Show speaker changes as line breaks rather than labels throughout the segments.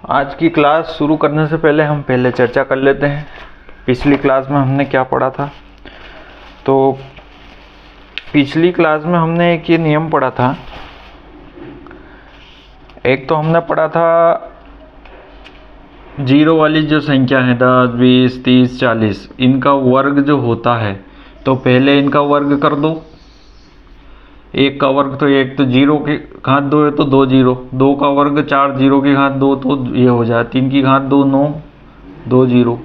आज की क्लास शुरू करने से पहले हम चर्चा कर लेते हैं पिछली क्लास में हमने क्या पढ़ा था। तो पिछली क्लास में हमने एक ये नियम पढ़ा था। एक तो हमने पढ़ा था जीरो वाली जो संख्या है 10, 20, 30, 40, इनका वर्ग जो होता है तो पहले इनका वर्ग कर दो। एक का वर्ग तो एक, तो जीरो की घात 2 है तो 2 जीरो, 2 का वर्ग 4, जीरो की घात 2 तो ये हो जाए 3 की घात 2 9, 2 जीरो,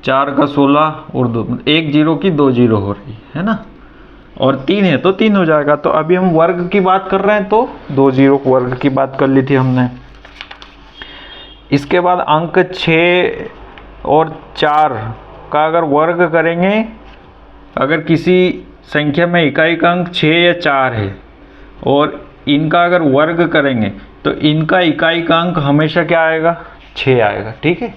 4 का 16 और 2 1 जीरो की 2 जीरो हो रही है ना, और 3 है तो 3 हो जाएगा। तो अभी हम वर्ग की बात कर रहे हैं तो 2 जीरो वर्ग की बात कर ली थी हमने। इसके बाद अंक 6 और 4 का अगर वर्ग करेंगे, अगर किसी संख्या में इकाई का अंक 6 या 4 है और इनका अगर वर्ग करेंगे तो इनका इकाई का अंक हमेशा क्या आएगा, 6 आएगा। ठीक है,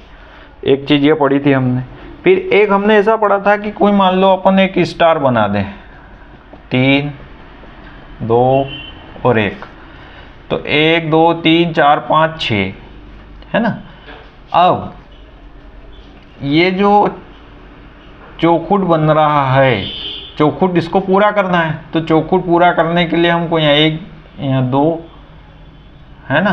एक चीज़ ये पढ़ी थी हमने। फिर एक हमने ऐसा पढ़ा था कि कोई मान लो अपन एक स्टार बना दें, 3, 2 और 1, तो 1 2 3 4 5 6 है ना। अब ये जो चौखुट बन रहा है, चौखुट इसको पूरा करना है, तो चौखुट पूरा करने के लिए हमको यहाँ 1 यहाँ 2 है ना,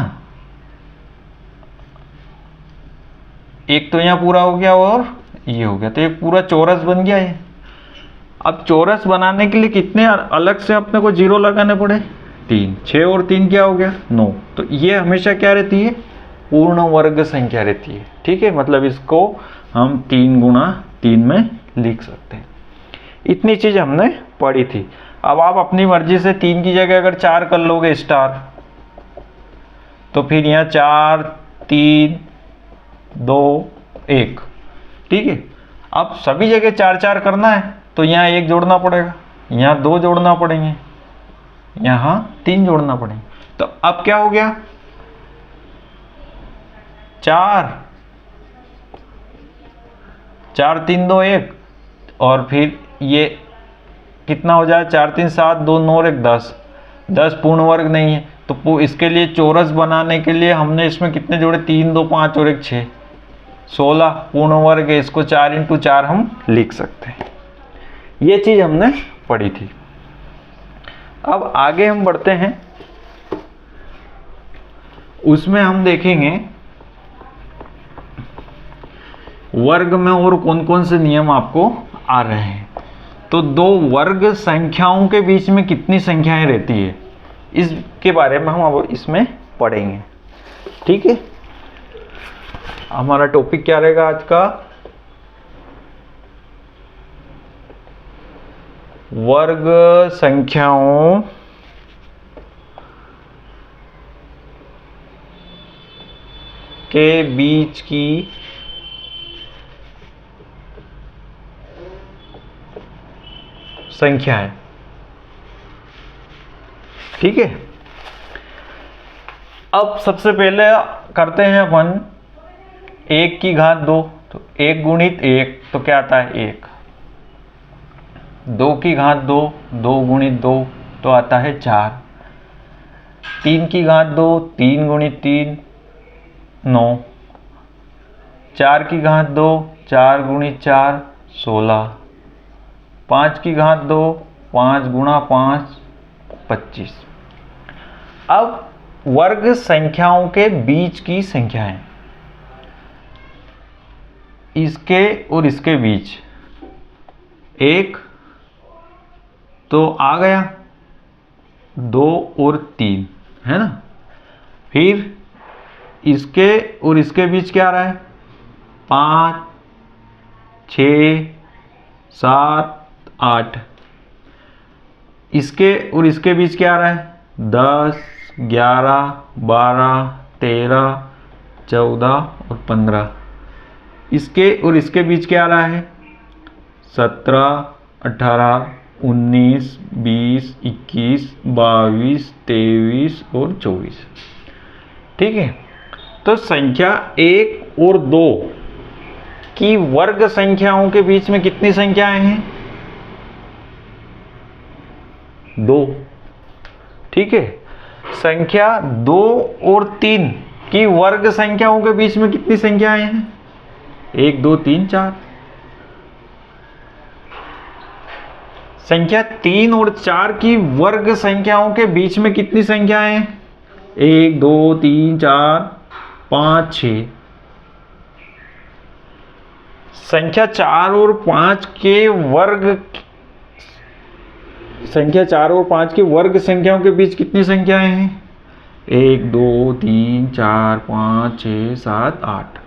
एक तो यहाँ पूरा हो गया और ये हो गया, तो ये पूरा चौरस बन गया है। अब चौरस बनाने के लिए कितने अलग से अपने को जीरो लगाने पड़े, 3, 6 और 3 क्या हो गया 9। तो ये हमेशा क्या रहती है, पूर्ण वर्ग संख्या रहती है। ठीक है, मतलब इसको हम 3 गुणा 3 में लिख सकते हैं। इतनी चीज हमने पढ़ी थी। अब आप अपनी मर्जी से 3 की जगह अगर 4 कर लोगे स्टार, तो फिर यहाँ 4 3 2 1। ठीक है, अब सभी जगह 4 4 करना है तो यहाँ 1 जोड़ना पड़ेगा, यहाँ 2 जोड़ना पड़ेंगे, यहाँ 3 जोड़ना पड़ेंगे। तो अब क्या हो गया, 4 4 3 2 1, और फिर ये कितना हो जाए, 4 3 7 2 9 और 1 10, 10 पूर्ण वर्ग नहीं है तो इसके लिए चौरस बनाने के लिए हमने इसमें कितने जोड़े, 3 2 5 और 1 6, 16 पूर्ण वर्ग है। इसको 4 इंटू 4 हम लिख सकते हैं। ये चीज हमने पढ़ी थी। अब आगे हम बढ़ते हैं, उसमें हम देखेंगे वर्ग में और कौन कौन से नियम आपको आ रहे हैं। तो दो वर्ग संख्याओं के बीच में कितनी संख्याएं रहती है, इसके बारे में हम अब इसमें पढ़ेंगे। ठीक है, हमारा टॉपिक क्या रहेगा आज का, वर्ग संख्याओं के बीच की संख्या है। ठीक है, अब सबसे पहले करते हैं अपन 1 की घात 2, तो 1 गुणित 1 तो क्या आता है 1, 2 की घात 2, 2 गुणित 2 तो आता है 4, 3 की घात 2, 3 गुणित 3 9, 4 की घात 2, 4 गुणित 4 16, 5 की घात 2, 5 गुणा 5 25। अब वर्ग संख्याओं के बीच की संख्याएं, इसके और इसके बीच 1 तो आ गया, 2 और 3 है ना। फिर इसके और इसके बीच क्या आ रहा है, 5 6 7 8, इसके और इसके बीच क्या आ रहा है, 10 11 12 13 14 और 15, इसके और इसके बीच क्या आ रहा है, 17 18 19 20 21 22 23 और 24। ठीक है, तो संख्या 1 और 2 की वर्ग संख्याओं के बीच में कितनी संख्याएं हैं, 2। ठीक है, संख्या 2 और 3 कि वर्ग संख्याओं के बीच में कितनी संख्याएं हैं? 1 2 3 4। संख्या 3 और 4 की वर्ग संख्याओं के बीच में कितनी संख्याएं हैं? 1 2 3 4 5 6। संख्या 4 और 5 के वर्ग, संख्या 4 और 5 के वर्ग संख्याओं के बीच कितनी संख्याएं हैं? 1 2 3 4 5 6 7 8।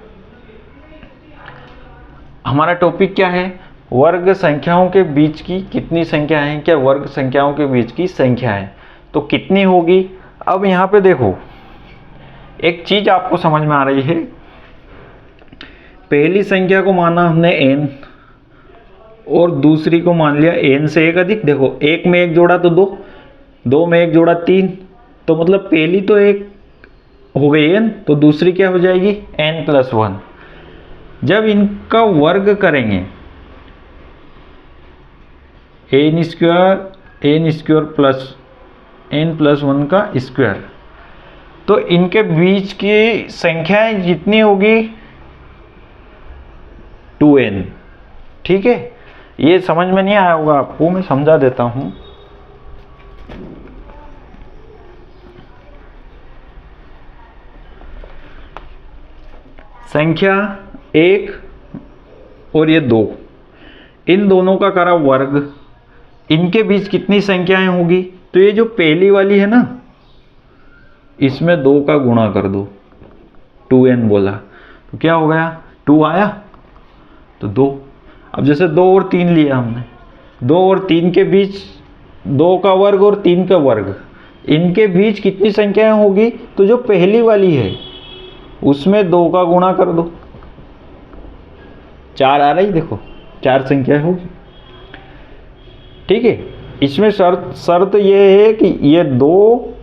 हमारा टॉपिक क्या है? वर्ग संख्याओं के बीच की कितनी संख्या है? क्या वर्ग संख्याओं के बीच की संख्या है तो कितनी होगी? अब यहां पे देखो, एक चीज आपको समझ में आ रही है। पहली संख्या को माना हमने n और दूसरी को मान लिया n से एक अधिक। देखो, एक में एक जोड़ा तो 2, 2 में एक जोड़ा 3, तो मतलब पहली तो एक हो गई n, तो दूसरी क्या हो जाएगी? n+1। जब इनका वर्ग करेंगे n स्क्वायर प्लस n+1 का स्क्वायर, तो इनके बीच की संख्याएं जितनी होगी 2n। ठीक है, ये समझ में नहीं आया होगा आपको, मैं समझा देता हूं। संख्या 1 और ये 2, इन दोनों का करा वर्ग, इनके बीच कितनी संख्याएं होगी? तो ये जो पहली वाली है ना, इसमें 2 का गुणा कर दो, 2n बोला तो क्या हो गया? 2 आया तो 2। अब जैसे 2 और 3 लिया हमने, 2 और 3 के बीच 2 का वर्ग और 3 का वर्ग, इनके बीच कितनी संख्याएं होगी? तो जो पहली वाली है उसमें 2 का गुणा कर दो, 4 आ रही, देखो 4 संख्या होगी। ठीक है, इसमें शर्त ये है कि ये 2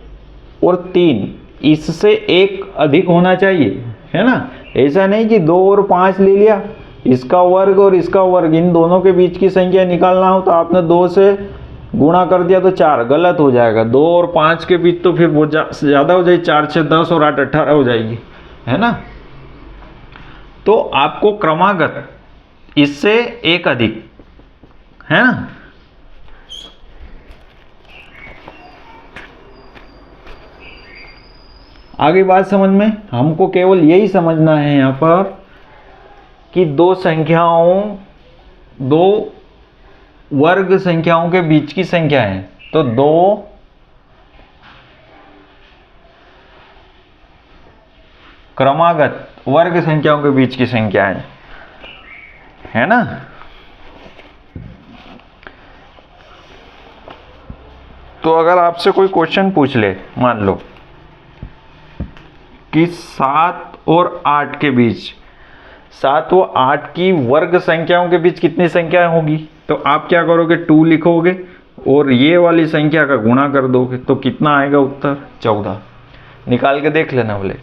और 3 इससे एक अधिक होना चाहिए, है ना। ऐसा नहीं कि 2 और 5 ले लिया, इसका वर्ग और इसका वर्ग, इन दोनों के बीच की संख्या निकालना हो तो आपने 2 से गुणा कर दिया तो 4, गलत हो जाएगा। 2 और 5 के बीच तो फिर वो ज़्यादा हो जाएगी, 4 से 10 और 8 18 हो जाएगी, है ना। तो आपको क्रमागत इससे एक अधिक, है ना। आगे बात समझ में, हमको केवल यही समझना है यहाँ पर कि दो वर्ग संख्याओं के बीच की संख्या है, तो 2 क्रमागत वर्ग संख्याओं के बीच की संख्या है ना। तो अगर आपसे कोई क्वेश्चन पूछ ले, मान लो कि 7 और 8 के बीच, 7 व 8 की वर्ग संख्याओं के बीच कितनी संख्याएं होगी, तो आप क्या करोगे? 2 लिखोगे और ये वाली संख्या का गुणा कर दोगे, तो कितना आएगा उत्तर? 14। निकाल के देख लेना बोले।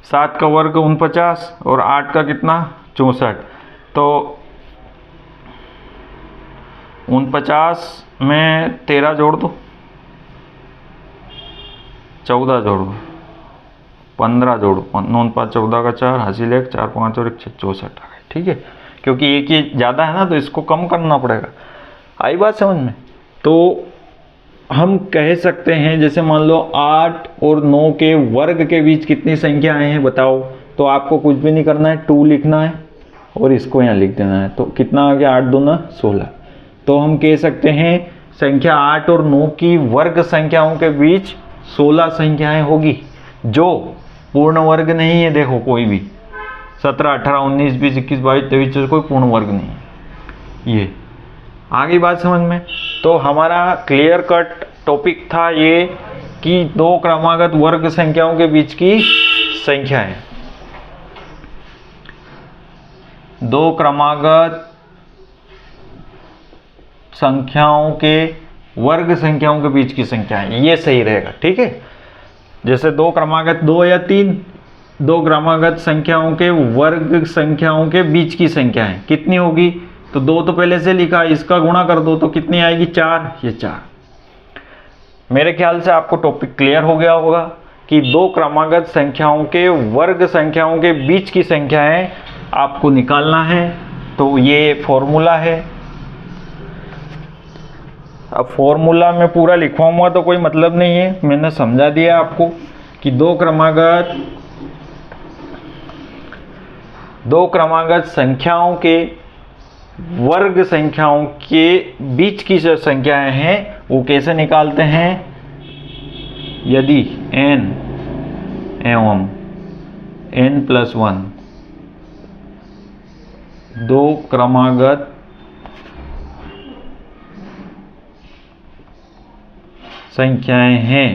7 का वर्ग 49 और 8 का कितना? 64। तो 49 में 13 जोड़ दो, 14 जोड़ो, 15 जोड़ो, 9 5 14 का 4 हासिल 1, 4 5 और 1 6 64 आ गए। ठीक है, क्योंकि एक ही ज़्यादा है ना तो इसको कम करना पड़ेगा। आई बात समझ में? तो हम कह सकते हैं, जैसे मान लो 8 और 9 के वर्ग के बीच कितनी संख्याएं हैं बताओ, तो आपको कुछ भी नहीं करना है, 2 लिखना है और इसको यहाँ लिख देना है। तो कितना आ गया? 8 दूना 16। तो हम कह सकते हैं संख्या 8 और 9 की वर्ग संख्याओं के बीच 16 संख्याएं होगी, जो पूर्ण वर्ग नहीं है। देखो कोई भी 17 18 19 20 21 22 23 24 कोई पूर्ण वर्ग नहीं है। ये आगे बात समझ में? तो हमारा क्लियर कट टॉपिक था ये कि 2 क्रमागत वर्ग संख्याओं के बीच की संख्या है। 2 क्रमागत संख्याओं के वर्ग संख्याओं के बीच की संख्या है, ये सही रहेगा। ठीक है, जैसे 2 क्रमागत 2 या 3, 2 क्रमागत संख्याओं के वर्ग संख्याओं के बीच की संख्या है, कितनी होगी? तो 2 तो पहले से लिखा, इसका गुणा कर दो तो कितनी आएगी? 4। ये 4। मेरे ख्याल से आपको टॉपिक क्लियर हो गया होगा। कि दो क्रमागत संख्याओं के वर्ग संख्याओं के बीच की संख्याएं आपको निकालना है। तो ये फॉर्मूला है। अब फॉर्मूला में पूरा लिखवाऊंगा तो कोई मतलब नहीं है, मैंने समझा दिया आपको कि दो क्रमागत संख्याओं के वर्ग संख्याओं के बीच की जो संख्याएं हैं वो कैसे निकालते हैं। यदि n एवं n+1 दो क्रमागत संख्याएं हैं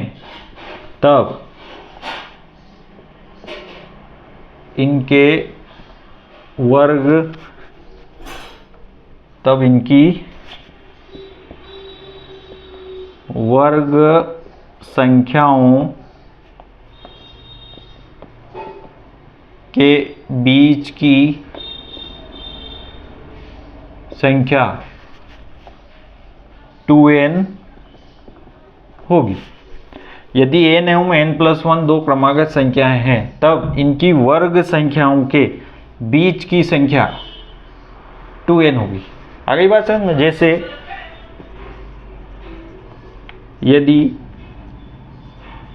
तब इनकी वर्ग संख्याओं के बीच की संख्या 2n होगी। यदि n एवं n+1 दो क्रमागत संख्याएं हैं तब इनकी वर्ग संख्याओं के बीच की संख्या 2n होगी। आ गई बात समझ में। जैसे यदि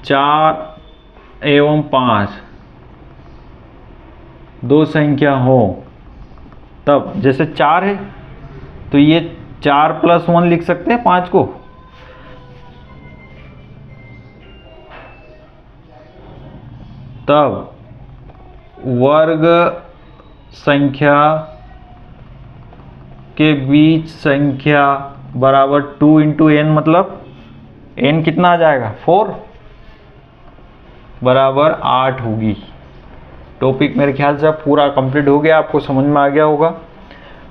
4 एवं 5 दो संख्या हो तब, जैसे 4 है तो ये 4+1 लिख सकते हैं 5 को। तब वर्ग संख्या के बीच संख्या बराबर 2 × n, मतलब n कितना आ जाएगा 4 बराबर 8 होगी। टॉपिक मेरे ख्याल से पूरा कंप्लीट हो गया, आपको समझ में आ गया होगा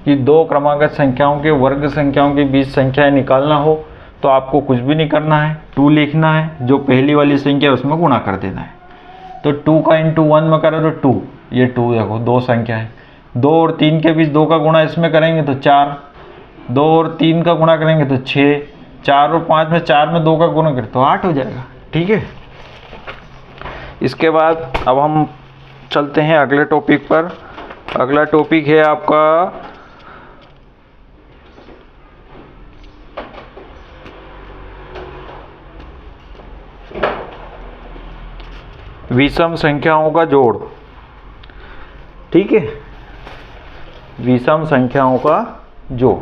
कि दो क्रमागत संख्याओं के वर्ग संख्याओं के बीच संख्याएं निकालना हो तो आपको कुछ भी नहीं करना है, 2 लिखना है, जो पहली वाली संख्या उसमें गुणा कर देना है। तो 2 का × 1 में करें तो 2, ये 2 देखो दो संख्या है। 2 और 3 के बीच 2 का गुणा इसमें करेंगे तो 4, 2 और 3 का गुणा करेंगे तो 6, 4 और 5 में 4 में 2 का गुणा करें तो 8 हो जाएगा। ठीक है। इसके बाद अब हम चलते हैं अगले टॉपिक पर। अगला टॉपिक है आपका विषम संख्याओं का जोड़। ठीक है, विषम संख्याओं का जोड़।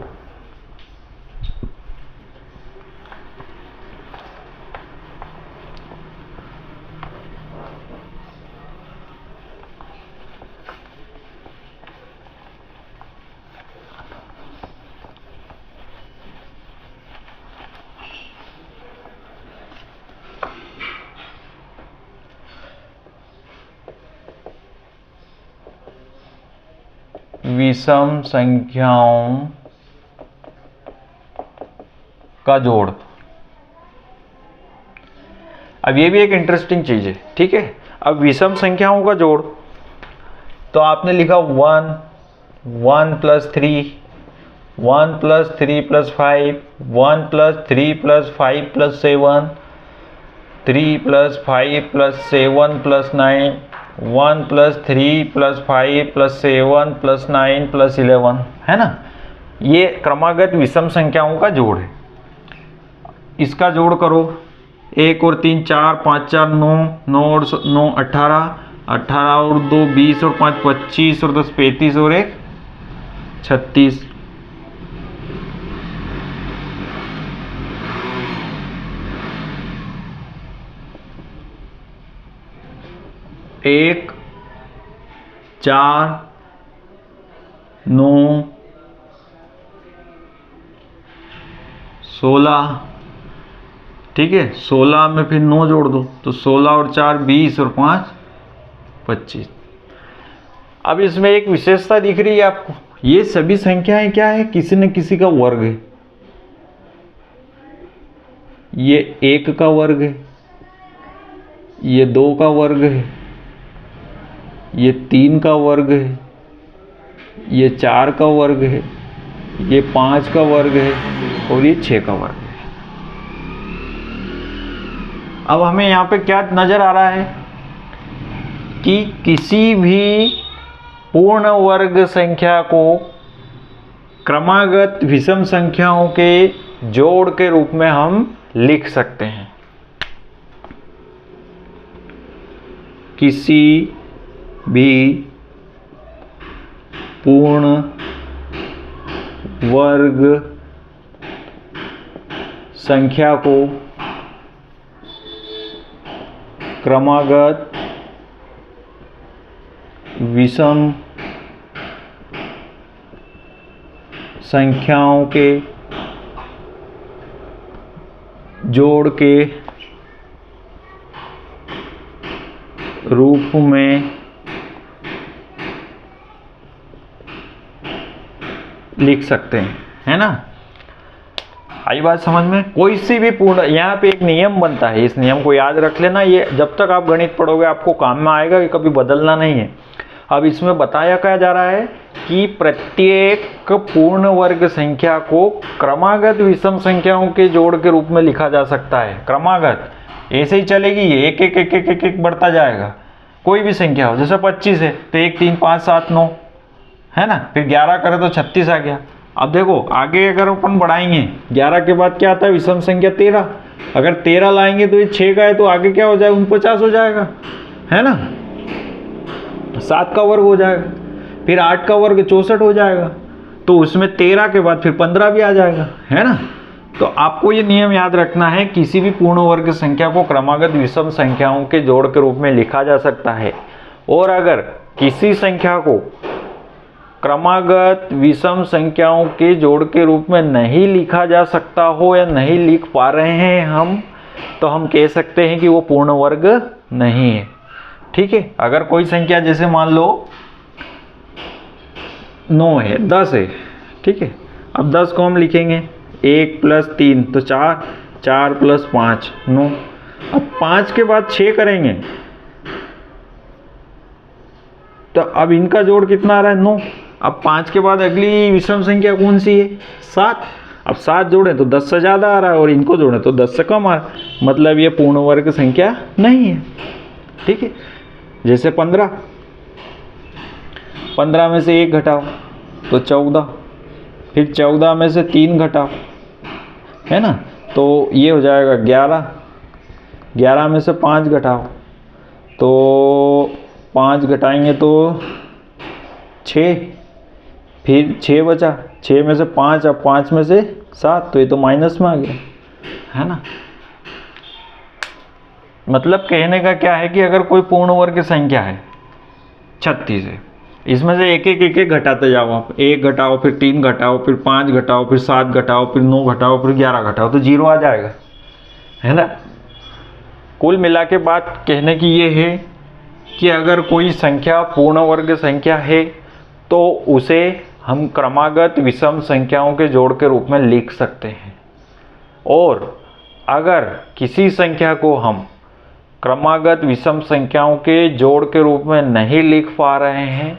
विषम संख्याओं का जोड़। अब ये भी एक इंटरेस्टिंग चीज है। ठीक है, अब विषम संख्याओं का जोड़ तो आपने लिखा 1, 1 + 3, 1 + 3 + 5, 1 + 3 + 5 + 7, 3 + 5 + 7 + 9, 1 + 3 + 5 + 7 + 9 + 11, है ना। ये क्रमागत विषम संख्याओं का जोड़ है। इसका जोड़ करो, 1 और 3 4, 5 4 9, 9 और 9 18, 18 और 2 20 और 5 25 और 10 35 और 1 36। एक 4 9 16। ठीक है, 16 में फिर 9 जोड़ दो तो 16 और 4 20 और 5 25। अब इसमें एक विशेषता दिख रही है आपको, ये सभी संख्याएं क्या है, किसी न किसी का वर्ग है। ये 1 का वर्ग है, ये 2 का वर्ग है, ये 3 का वर्ग है, ये 4 का वर्ग है, ये 5 का वर्ग है और ये 6 का वर्ग है। अब हमें यहाँ पे क्या नजर आ रहा है कि किसी भी पूर्ण वर्ग संख्या को क्रमागत विषम संख्याओं के जोड़ के रूप में हम लिख सकते हैं। किसी भी पूर्ण वर्ग संख्या को क्रमागत विषम संख्याओं के जोड़ के रूप में लिख सकते हैं, है ना। आई बात समझ में। कोई सी भी पूर्ण, यहाँ पे एक नियम बनता है, इस नियम को याद रख लेना, ये जब तक आप गणित पढ़ोगे आपको काम में आएगा, ये कभी बदलना नहीं है। अब इसमें बताया क्या जा रहा है कि प्रत्येक पूर्ण वर्ग संख्या को क्रमागत विषम संख्याओं के जोड़ के रूप में लिखा जा सकता है। क्रमागत ऐसे ही चलेगी, ये एक एक एक एक एक एक बढ़ता जाएगा। कोई भी संख्या हो, जैसे 25 है तो 1 3 5 7 9, है ना। फिर 11 करें तो 36 आ गया। अब देखो आगे अगर अपन बढ़ाएंगे, 11 के बाद क्या आता है विषम संख्या 13। अगर 13 लाएंगे तो ये 6 का है तो आगे क्या हो जाएगा, 49 हो जाएगा, है ना। 7 का वर्ग हो जाएगा, फिर 8 का वर्ग 64 हो जाएगा, तो उसमें 13 के बाद फिर 15 भी आ जाएगा, है ना। तो आपको ये नियम याद रखना है, किसी भी पूर्ण वर्ग संख्या को क्रमागत विषम संख्याओं के जोड़ के रूप में लिखा जा सकता है। और अगर किसी संख्या को क्रमागत विषम संख्याओं के जोड़ के रूप में नहीं लिखा जा सकता हो या नहीं लिख पा रहे हैं हम, तो हम कह सकते हैं कि वो पूर्ण वर्ग नहीं है। ठीक है। अगर कोई संख्या जैसे मान लो 9 है, 10 है, ठीक है। अब 10 को हम लिखेंगे 1 + 3 तो 4, 4 + 5 9। अब 5 के बाद 6 करेंगे तो अब इनका जोड़ कितना आ रहा है, 9। अब 5 के बाद अगली विषम संख्या कौन सी है, 7। अब 7 जोड़े तो 10 से ज़्यादा आ रहा है और इनको जोड़े तो 10 से कम आ रहा है, मतलब ये पूर्ण वर्ग संख्या नहीं है। ठीक है। जैसे 15 में से 1 घटाओ तो 14, फिर 14 में से 3 घटाओ, है ना, तो ये हो जाएगा 11। 11 में से 5 घटाओ तो 5 घटाएंगे तो 6, फिर 6 बचा, 6 में से 5, अब 5 में से 7, तो ये तो माइनस में आ गया, है ना। मतलब कहने का क्या है कि अगर कोई पूर्ण वर्ग संख्या है 36 है, इसमें से एक एक घटाते जाओ आप। 1 घटाओ, फिर 3 घटाओ, फिर 5 घटाओ, फिर 7 घटाओ, फिर 9 घटाओ, फिर 11 घटाओ तो 0 आ जाएगा, है ना। कुल मिला के बात कहने की ये है कि अगर कोई संख्या पूर्ण वर्ग संख्या है तो उसे हम क्रमागत विषम संख्याओं के जोड़ के रूप में लिख सकते हैं। और अगर किसी संख्या को हम क्रमागत विषम संख्याओं के जोड़ के रूप में नहीं लिख पा रहे हैं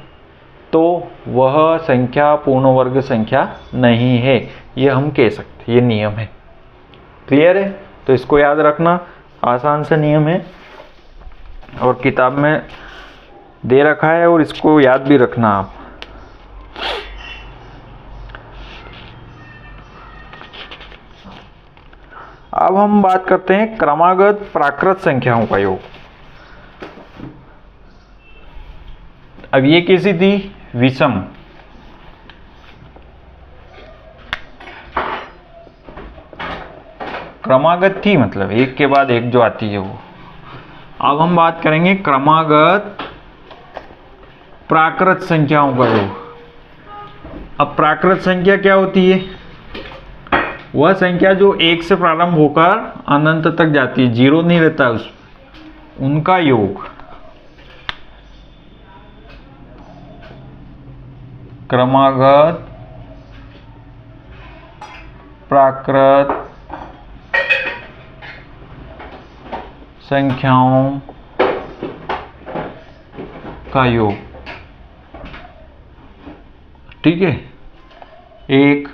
तो वह संख्या पूर्ण वर्ग संख्या नहीं है, ये हम कह सकते, ये नियम है। क्लियर है। तो इसको याद रखना, आसान सा नियम है और किताब में दे रखा है और इसको याद भी रखना आप। अब हम बात करते हैं क्रमागत प्राकृत संख्याओं का योग। अब ये कैसी थी, विषम। क्रमागत थी, मतलब एक के बाद एक जो आती है वो। अब हम बात करेंगे क्रमागत प्राकृत संख्याओं का योग। अब प्राकृत संख्या क्या होती है, वह संख्या जो 1 से प्रारंभ होकर अनंत तक जाती है, 0 नहीं रहता उनका योग। क्रमागत प्राकृत संख्याओं का योग। ठीक है। 1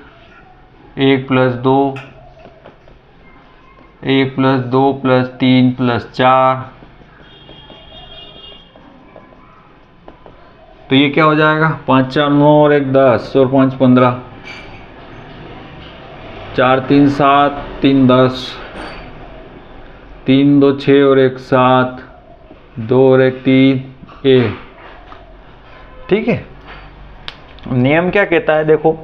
+ 2 1 + 2 + 3 + 4, तो ये क्या हो जाएगा, 5 4 9 और 1 10 और 5 15, 4 3 7, 3 10, 3 2 6 और 1 7, 2 और 1 3 1। ठीक है, नियम क्या कहता है देखो,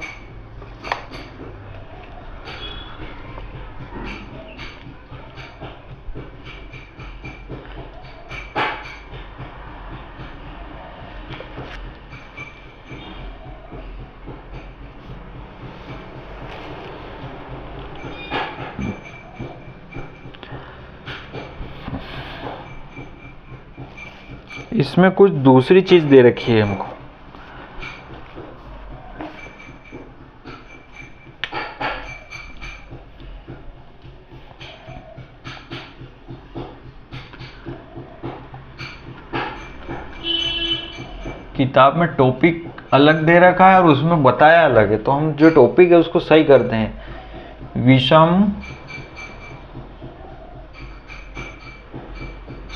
इसमें कुछ दूसरी चीज दे रखी है हमको। किताब में टॉपिक अलग दे रखा है और उसमें बताया अलग है, तो हम जो टॉपिक है उसको सही करते हैं। विषम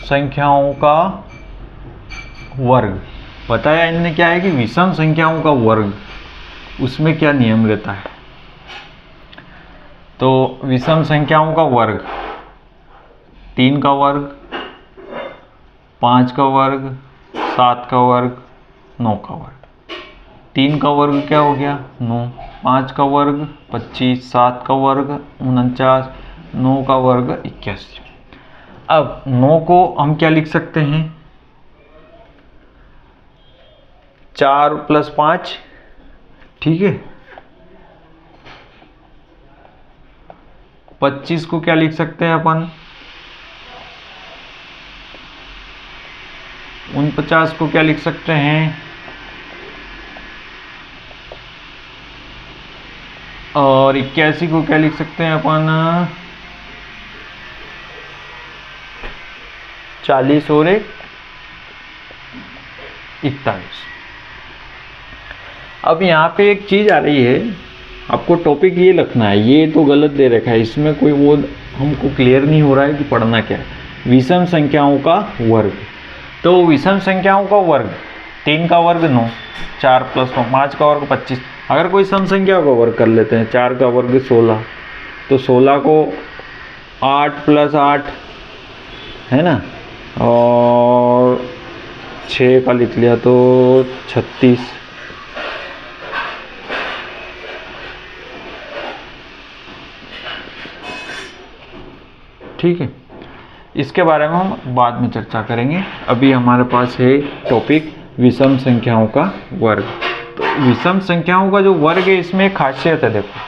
संख्याओं का वर्ग बताया इनने, क्या है कि विषम संख्याओं का वर्ग, उसमें क्या नियम रहता है। तो विषम संख्याओं का वर्ग 3 का वर्ग, 5 का वर्ग, 7 का वर्ग, 9 का वर्ग। 3 का वर्ग क्या हो गया 9, 5 का वर्ग 25, 7 का वर्ग 49, 9 का वर्ग 81। अब 9 को हम क्या लिख सकते हैं, 4 + 5, ठीक है। 25 को क्या लिख सकते हैं अपन, 49 को क्या लिख सकते हैं, और 81 को क्या लिख सकते हैं अपन, 40 और 1 41। अब यहाँ पे एक चीज आ रही है, आपको टॉपिक ये लिखना है, ये तो गलत दे रखा है, इसमें कोई वो हमको क्लियर नहीं हो रहा है कि पढ़ना क्या है। विषम संख्याओं का वर्ग, तो विषम संख्याओं का वर्ग 3 का वर्ग 9, 4 + 9, 5 का वर्ग 25। अगर कोई सम संख्या का वर्ग कर लेते हैं, 4 का वर्ग 16, तो 16 को 8 + 8 है ना, और 6 का लिख लिया तो 36। ठीक है, इसके बारे में हम बाद में चर्चा करेंगे। अभी हमारे पास है टॉपिक विषम संख्याओं का वर्ग। तो विषम संख्याओं का जो वर्ग है, इसमें एक खासियत है, देखो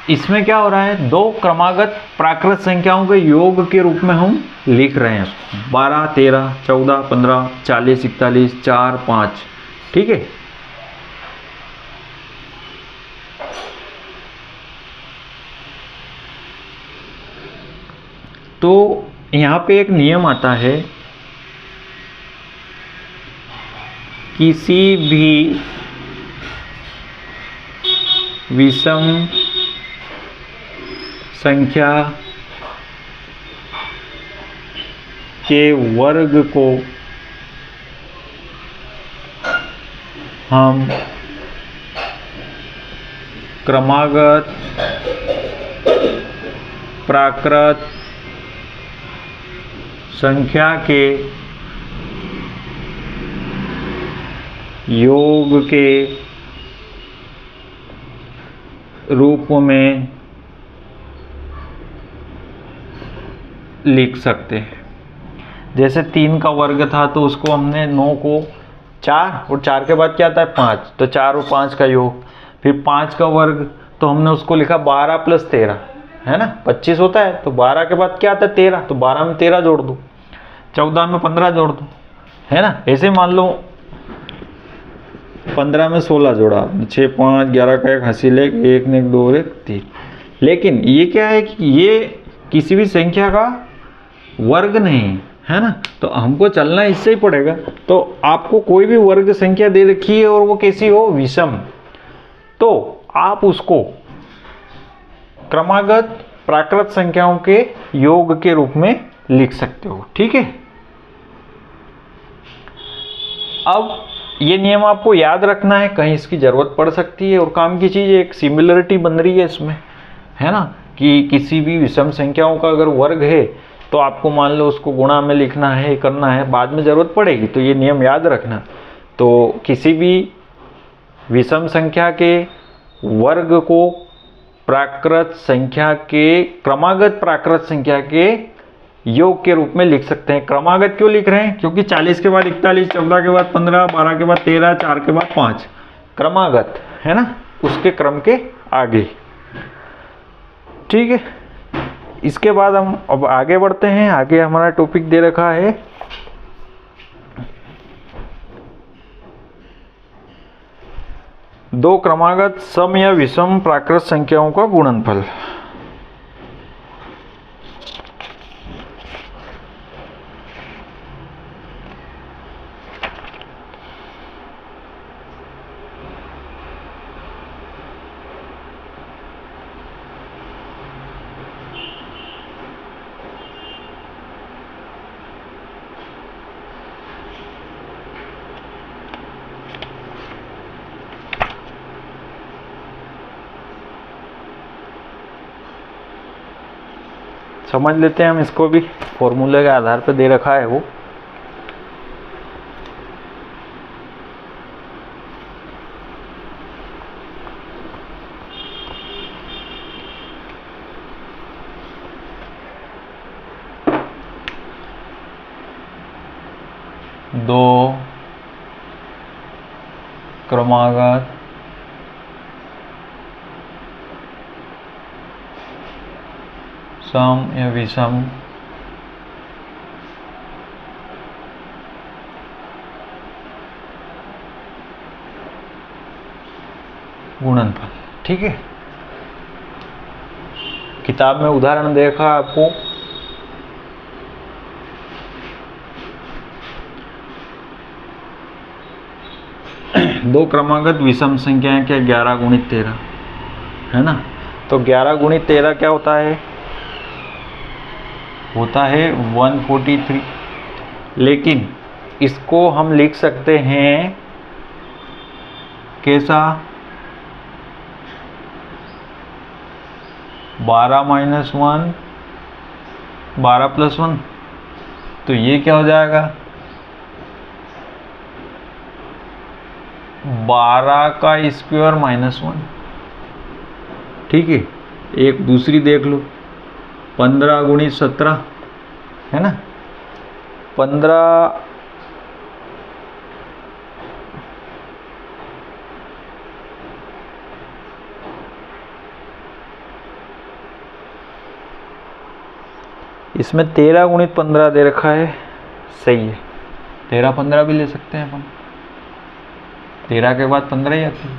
इसमें क्या हो रहा है, 2 क्रमागत प्राकृत संख्याओं के योग के रूप में हम लिख रहे हैं, 12 13 14 15 40 41 4 5। ठीक है, तो यहाँ पे एक नियम आता है, किसी भी विषम संख्या के वर्ग को हम क्रमागत प्राकृत संख्या के योग के रूप में लिख सकते हैं। जैसे 3 का वर्ग था, तो उसको हमने 9 को 4 और 4 के बाद क्या आता है 5, तो 4 और 5 का योग। फिर 5 का वर्ग, तो हमने उसको लिखा 12 + 13 है ना, 25 होता है, तो 12 के बाद क्या आता है 13, तो 12 में 13 जोड़ दो, 14 में 15 जोड़ दो, है ना। ऐसे मान लो 15 में 16 जोड़ा, 6 5 11 का 1 हासिल 1 1 1 2 1 3। लेकिन ये क्या है कि ये किसी भी संख्या का वर्ग नहीं है ना, तो हमको चलना इससे ही पड़ेगा। तो आपको कोई भी वर्ग संख्या दे रखी है और वो कैसी हो, विषम, तो आप उसको क्रमागत प्राकृत संख्याओं के योग के रूप में लिख सकते हो। ठीक है, अब ये नियम आपको याद रखना है, कहीं इसकी जरूरत पड़ सकती है। और काम की चीज, एक सिमिलरिटी बन रही है इसमें, है ना, कि किसी भी विषम संख्याओं का अगर वर्ग है तो आपको मान लो उसको गुणा में लिखना है, करना है, बाद में जरूरत पड़ेगी, तो ये नियम याद रखना। तो किसी भी विषम संख्या के वर्ग को प्राकृत संख्या के, क्रमागत प्राकृत संख्या के योग के रूप में लिख सकते हैं। क्रमागत क्यों लिख रहे हैं? क्योंकि 40 के बाद 41, 14 के बाद 15, 12 के बाद 13, 4 के बाद 5, क्रमागत है ना, उसके क्रम के आगे। ठीक है, इसके बाद हम अब आगे बढ़ते हैं। आगे हमारा टॉपिक दे रखा है दो क्रमागत सम या विषम प्राकृत संख्याओं का गुणनफल। समझ लेते हैं हम इसको भी, फॉर्मूले के आधार पर दे रखा है वो। दो क्रमागत सम या विषम गुणनफल। ठीक है, किताब में उदाहरण देखा आपको, दो क्रमागत विषम संख्याएं क्या, 11 गुणित 13 है ना। तो 11 गुणित 13 क्या होता है? होता है 143। लेकिन इसको हम लिख सकते हैं कैसा? 12 - 1, 12 + 1, तो ये क्या हो जाएगा? 12 का स्क्वायर -1। ठीक है, एक दूसरी देख लो, 15 गुणित 17 है ना। 15 इसमें 13 गुणित 15 दे रखा है, सही है। 13 15 भी ले सकते हैं अपन, 13 के बाद 15 ही आती है।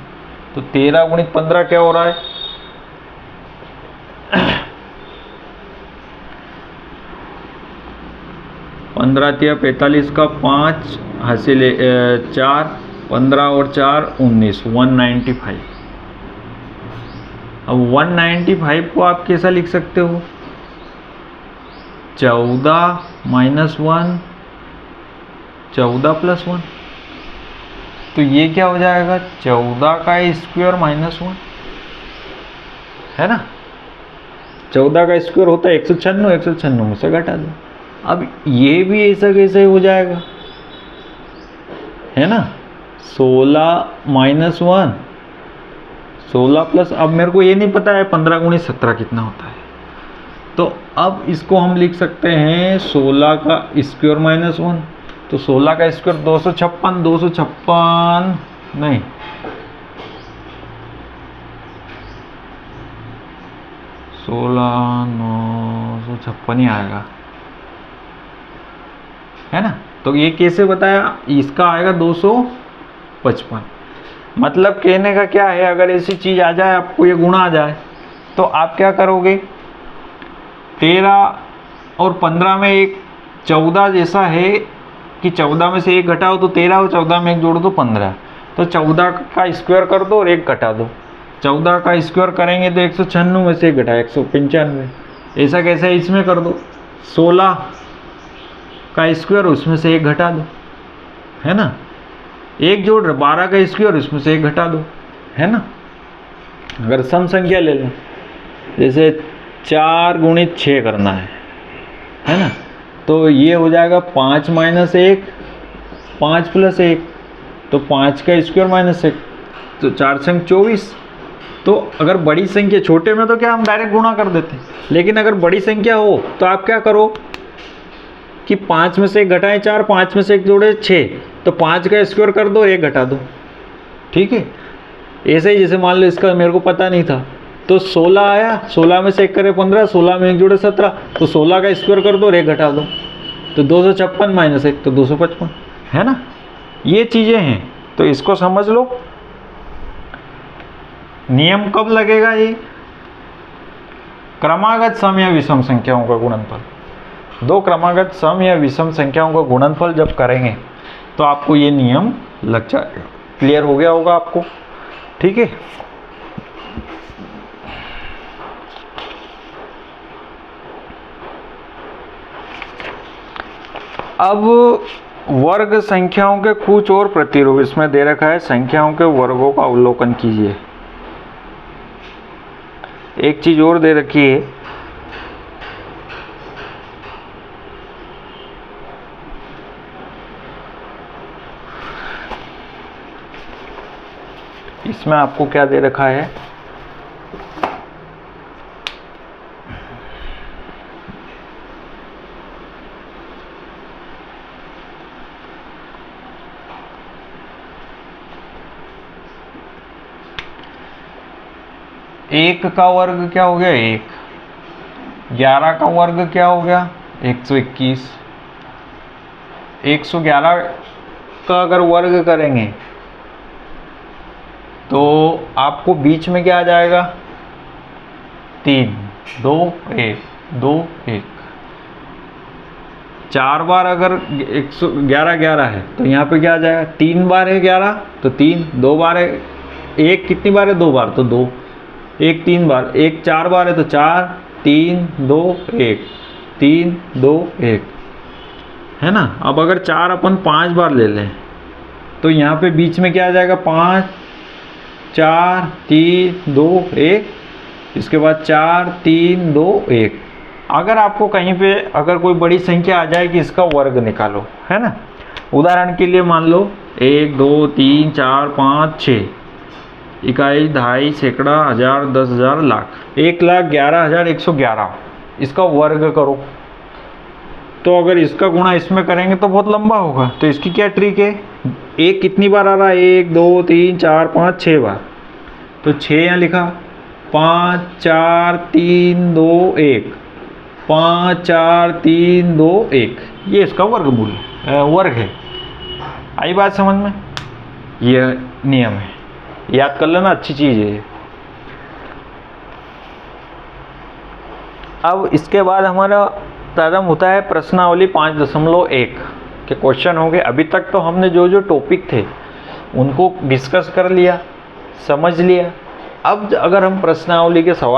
तो 13 गुणित 15 क्या हो रहा है? 15 × 45 का 5 हासिल 4, 15 और 4 19, 195। अब 195 को आप कैसा लिख सकते हो? 14 - 1, 14 + 1, तो ये क्या हो जाएगा? 14 का स्क्वायर -1 है ना। 14 का स्क्वायर होता है 196, 196 में से घटा दो। अब ये भी ऐसा कैसे हो जाएगा, है ना। 16 - 1, 16 प्लस, अब मेरे को ये नहीं पता है 15 गुणित 17 कितना होता है, तो अब इसको हम लिख सकते हैं 16 का स्क्वायर -1, तो 16 का स्क्वायर 256, 256 नहीं, 16 956 ही आएगा, है ना। तो ये कैसे बताया? इसका आएगा 255। मतलब कहने का क्या है, अगर ऐसी चीज आ जाए, आपको ये गुणा आ जाए, तो आप क्या करोगे? 13 और 15 में एक 14 जैसा है कि 14 में से एक घटाओ तो 13, और 14 में एक जोड़ दो 15, तो 14 का स्क्वायर कर दो और एक घटा दो, 14 का स्क्वायर करेंगे तो 196 में से 1 घटाए 195। ऐसा कैसे है, इसमें कर दो। 16 का स्क्वायर उसमें से 1 घटा दो, है ना। एक जोड़ 12 का स्क्वायर उसमें से 1 घटा दो, है ना। अगर सम संख्या ले लें, जैसे 4 गुणित 6 करना है ना, तो ये हो जाएगा 5 - 1, 5 + 1, तो 5 का स्क्वायर -1, तो 4 संग 24। तो अगर बड़ी संख्या, छोटे में तो क्या हम डायरेक्ट गुणा कर देते हैं, लेकिन अगर बड़ी संख्या हो तो आप क्या करो कि 5 में से 1 घटाएं 4, 5 में से 1 जोड़े 6, तो 5 का स्क्वायर कर दो, 1 घटा दो, ठीक है। ऐसे ही जैसे मान लो इसका मेरे को पता नहीं था, तो 16 आया, 16 में से 1 करे 15, 16 में 1 जोड़े 17, तो 16 का स्क्वायर कर दो और 1 घटा दो, तो 256 - 1 तो 255, है ना। ये चीज़ें हैं, तो इसको समझ लो। नियम कब लगेगा ये, क्रमागत सम या विषम संख्याओं का गुणनफल। दो क्रमागत सम या विषम संख्याओं का गुणनफल जब करेंगे तो आपको ये नियम लग जाएगा। क्लियर हो गया होगा आपको, ठीक है। अब वर्ग संख्याओं के कुछ और प्रतिरूप इसमें दे रखा है। संख्याओं के वर्गों का अवलोकन कीजिए। एक चीज और दे रखी है, इसमें आपको क्या दे रखा है, एक का वर्ग क्या हो गया 1, 11 का वर्ग क्या हो गया 121। 111 का अगर वर्ग करेंगे तो आपको बीच में क्या आ जाएगा 3, 2, 1, 2, 1। 4 बार अगर 111 11 है तो यहाँ पे क्या आ जाएगा, 3 बार है 11 तो 3, 2 बार है 1, कितनी बार है 2 बार तो 2, 1 3 बार, 1 4 बार है तो 4, 3 2 1, 3 2 1, है ना। अब अगर 4 अपन 5 बार ले लें तो यहाँ पे बीच में क्या आ जाएगा 5, 4 3 2 1, इसके बाद 4 3 2 1। अगर आपको कहीं पे अगर कोई बड़ी संख्या आ जाए कि इसका वर्ग निकालो, है ना। उदाहरण के लिए मान लो 1 2 3 4 5 6, इकाई, दहाई, सैकड़ा, हजार, 10,000, लाख, 1,11,111, इसका वर्ग करो। तो अगर इसका गुणा इसमें करेंगे तो बहुत लंबा होगा, तो इसकी क्या ट्रिक है, एक कितनी बार आ रहा है 1 2 3 4 5 6 बार, तो 6 यहाँ लिखा, 5 4 3 2 1, 5 4 3 2 1, ये इसका वर्गमूल वर्ग है। आई बात समझ में, यह नियम है, याद कर लेना, अच्छी चीज है। अब इसके बाद हमारा प्रारंभ होता है प्रश्नावली 5.1 के क्वेश्चन होंगे। अभी तक तो हमने जो जो टॉपिक थे उनको डिस्कस कर लिया, समझ लिया। अब अगर हम प्रश्नावली के सवाल